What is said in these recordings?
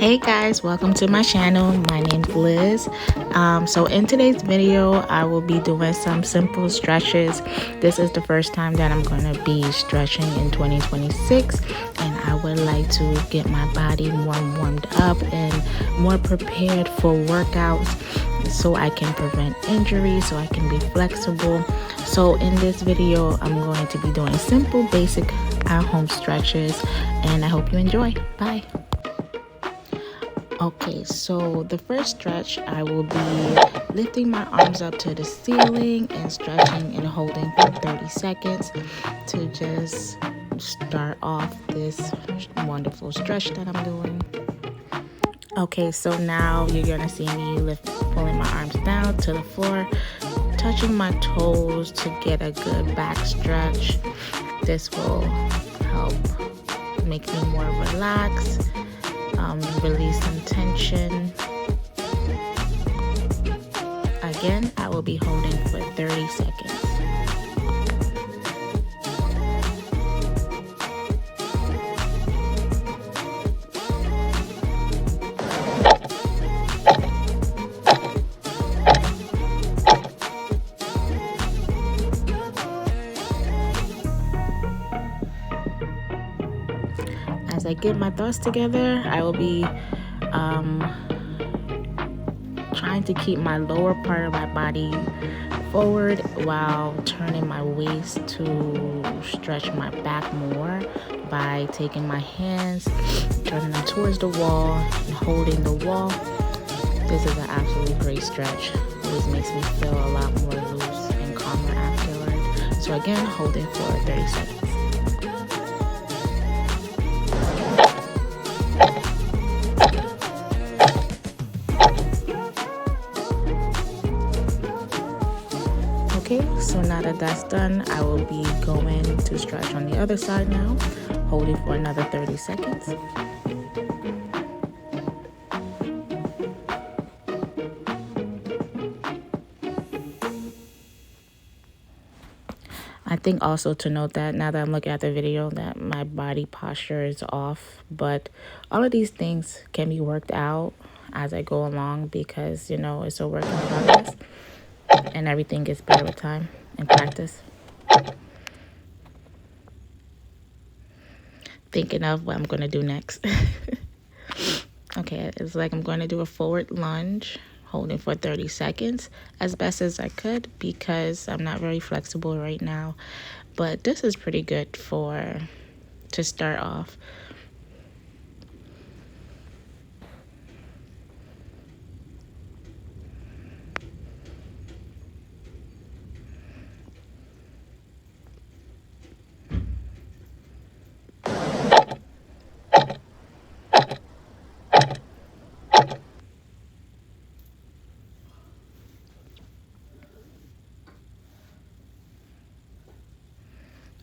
Hey guys, welcome to my channel. My name's Liz. So in today's video, I will be doing some simple stretches. This is the first time that I'm going to be stretching in 2026, and I would like to get my body more warmed up and more prepared for workouts so I can prevent injuries, so I can be flexible. So in this video, I'm going to be doing simple, basic at-home stretches, and I hope you enjoy. Bye. Okay, so the first stretch, I will be lifting my arms up to the ceiling and stretching and holding for 30 seconds to just start off this wonderful stretch that I'm doing. Okay, so now you're gonna see me pulling my arms down to the floor, touching my toes to get a good back stretch. This will help make me more relaxed. Release some tension. Again, I will be holding for 30 seconds. As I get my thoughts together, I will be trying to keep my lower part of my body forward while turning my waist to stretch my back more by taking my hands, turning them towards the wall and holding the wall. This is an absolutely great stretch. It always makes me feel a lot more loose and calmer afterward. So again, hold it for 30 seconds. Okay, so now that that's done, I will be going to stretch on the other side now, holding for another 30 seconds. I think also to note that now that I'm looking at the video that my body posture is off, but all of these things can be worked out as I go along because, you know, it's a work in progress and everything gets better with time and practice. Thinking of what I'm going to do next. Okay, it's like I'm going to do a forward lunge, holding for 30 seconds as best as I could because I'm not very flexible right now. But this is pretty good to start off.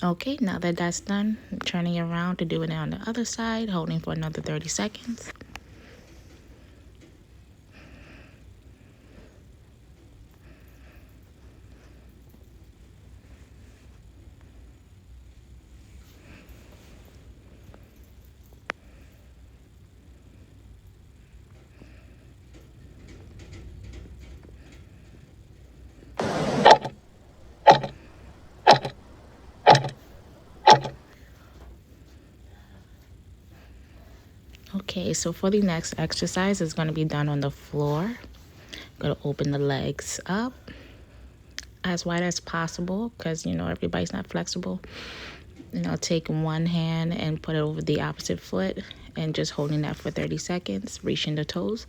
Okay, now that that's done, I'm turning around to do it on the other side, holding for another 30 seconds. Okay, so for the next exercise, it's going to be done on the floor. I'm going to open the legs up as wide as possible because, you know, everybody's not flexible. And I'll take one hand and put it over the opposite foot and just holding that for 30 seconds, reaching the toes.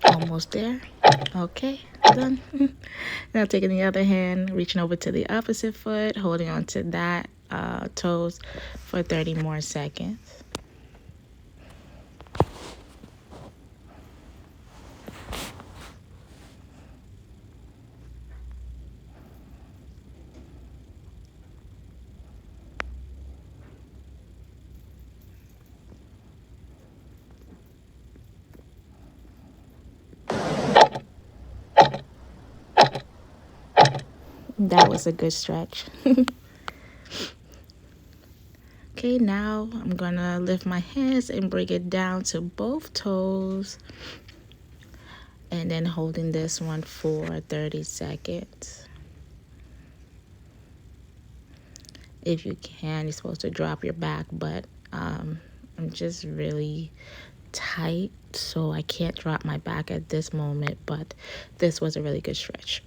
Almost there. Okay, done. Now taking the other hand, reaching over to the opposite foot, holding on to that toes for 30 more seconds. That was a good stretch. Okay, now I'm gonna lift my hands and bring it down to both toes, and then holding this one for 30 seconds. If you can, you're supposed to drop your back, but I'm just really tight, so I can't drop my back at this moment, but this was a really good stretch.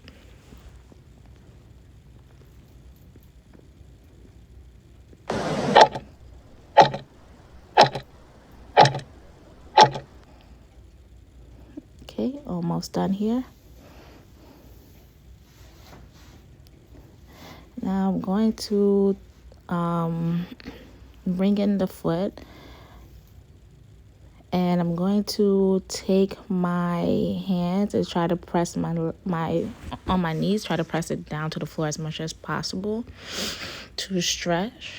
Okay, almost done here. Now I'm going to bring in the foot, and I'm going to take my hands and try to press my on my knees, try to press it down to the floor as much as possible to stretch.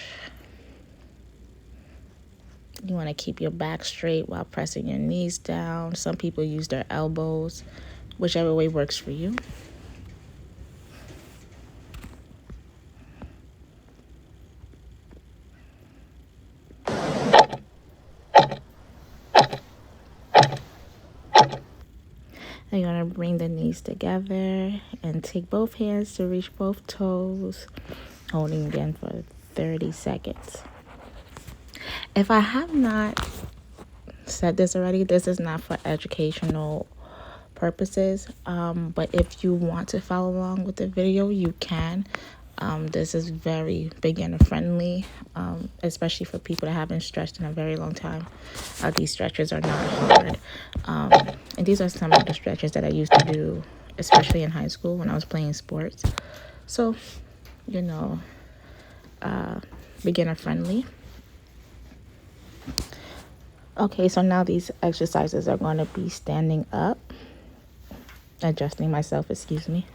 You want to keep your back straight while pressing your knees down. Some people use their elbows, whichever way works for you. And you're going to bring the knees together and take both hands to reach both toes, holding again for 30 seconds. If I have not said this already, this is not for educational purposes, but if you want to follow along with the video, you can. This is very beginner friendly, especially for people that haven't stretched in a very long time. These stretches are not hard, and these are some of the stretches that I used to do, especially in high school when I was playing sports. So, you know, beginner friendly. Okay, so now these exercises are going to be standing up, adjusting myself, excuse me.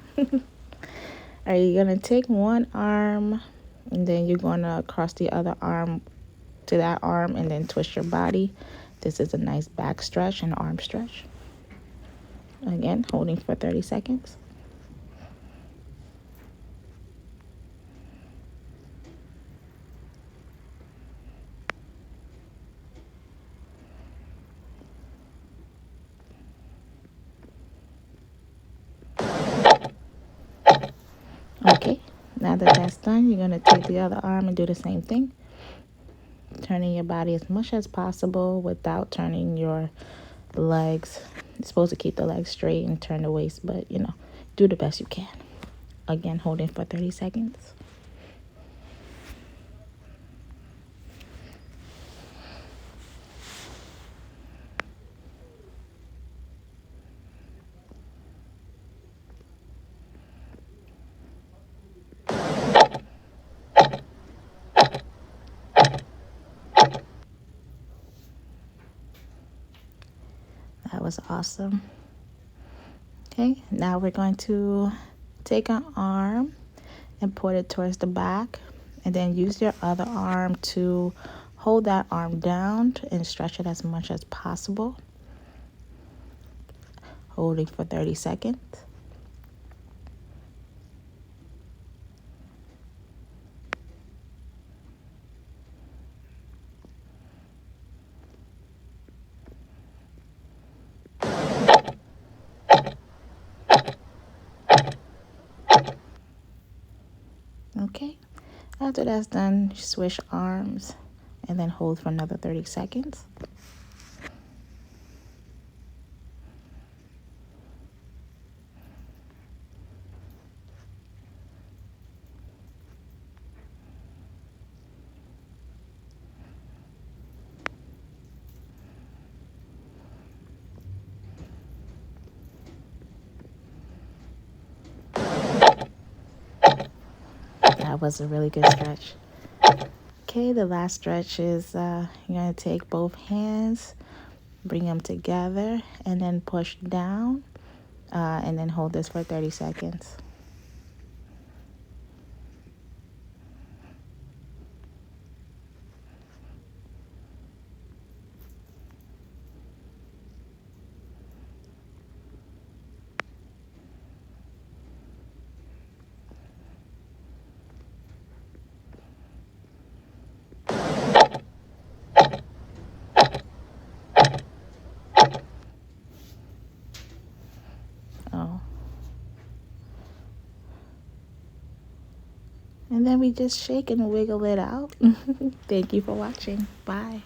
Are you going to take one arm, and then you're going to cross the other arm to that arm and then twist your body. This is a nice back stretch and arm stretch. Again, holding for 30 seconds. Okay, now that that's done, you're going to take the other arm and do the same thing. Turning your body as much as possible without turning your legs. You're supposed to keep the legs straight and turn the waist, but you know, do the best you can. Again, holding for 30 seconds. That was awesome. Okay, now we're going to take an arm and put it towards the back, and then use your other arm to hold that arm down and stretch it as much as possible, holding for 30 seconds. Okay, after that's done, switch arms and then hold for another 30 seconds. That was a really good stretch. Okay, the last stretch is you're going to take both hands, bring them together, and then push down, and then hold this for 30 seconds. And then we just shake and wiggle it out. Thank you for watching. Bye.